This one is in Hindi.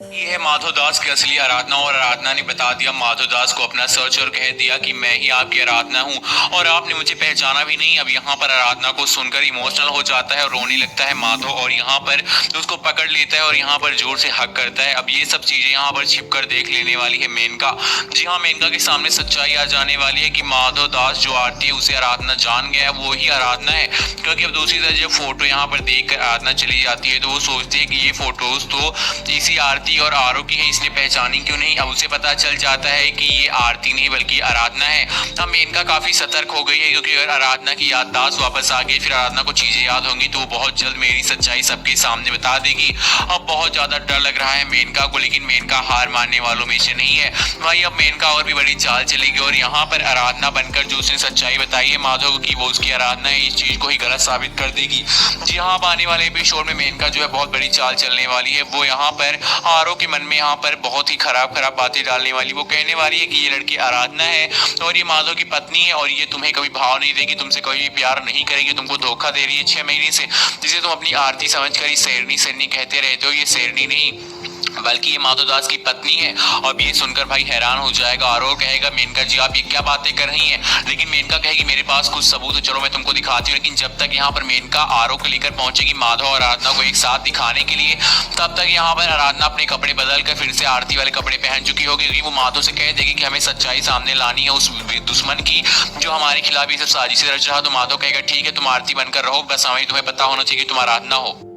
ये है माधव दास की असली आराधना और आराधना ने बता दिया माधव दास को अपना सच और कह दिया कि मैं ही आपकी आराधना हूँ और आपने मुझे पहचाना भी नहीं। अब यहाँ पर आराधना को सुनकर इमोशनल हो जाता है और रोने लगता है माधव और यहाँ पर उसको पकड़ लेता है और यहाँ पर जोर से हक करता है। अब ये सब चीजें यहाँ पर छिप कर देख लेने वाली है मेनका। जी हाँ, मेनका के सामने सच्चाई आ जाने वाली है कि माधव दास जो आरती है उसे आराधना जान गया है, वो ही आराधना है। क्योंकि अब दूसरी तरफ जब फोटो यहाँ पर देख कर आराधना चली जाती है तो वो सोचती है कि ये फोटोज तो इसी आरती और आरो की है, इसने पहचानी क्यों नहीं। अब उसे पता चल जाता है कि ये आरती नहीं बल्कि आराधना है। अब मेनका काफी सतर्क हो गई है क्योंकि अगर आराधना की याददाश्त वापस आ गई, फिर आराधना को चीजें याद होंगी तो वो बहुत जल्द मेरी सच्चाई सबके सामने बता देगी। अब बहुत ज्यादा डर लग रहा है मेनका को, लेकिन मेनका हार मानने वालों में से नहीं है भाई। अब मेनका और भी बड़ी चाल चलेगी और यहाँ पर आराधना बनकर जो उसने सच्चाई बताई है माधव की वो उसकी आराधना है, इस चीज को ही गलत साबित कर देगी। जी हाँ, आने वाले एपिसोड में मेनका जो है बहुत बड़ी चाल चलने वाली है। वो यहाँ पर आरो के मन में यहाँ पर बहुत ही खराब खराब बातें डालने वाली। वो कहने वाली है कि ये लड़की आराधना है और ये माधव की पत्नी है और ये तुम्हें कभी भाव नहीं देगी, तुमसे कभी भी प्यार नहीं करेगी, तुमको धोखा दे रही है 6 महीने से, जिसे तुम अपनी आरती समझकर ही शेरनी शेरनी कहते रहते हो। ये शेरनी नहीं बल्कि ये माधव दास की पत्नी है। और ये सुनकर भाई हैरान हो जाएगा। आरो कहेगा मेनका जी आप ये क्या बातें कर रही हैं, लेकिन मेनका कहेगी मेरे पास कुछ सबूत है, चलो मैं तुमको दिखाती हूँ। लेकिन जब तक यहाँ पर मेनका आरो को लेकर पहुंचेगी माधव और आराधना को एक साथ दिखाने के लिए, तब तक यहाँ पर आराधना अपने कपड़े बदल कर फिर से आरती वाले कपड़े पहन चुकी होगी क्योंकि वो माधव से कह देगी कि हमें सच्चाई सामने लानी है उस दुश्मन की जो हमारे खिलाफ ये सब साजिशें रच रहा। तो माधव कहेगा ठीक है तुम आरती बनकर रहो, बस हमें तुम्हें पता होना चाहिए कि तुम आराधना हो।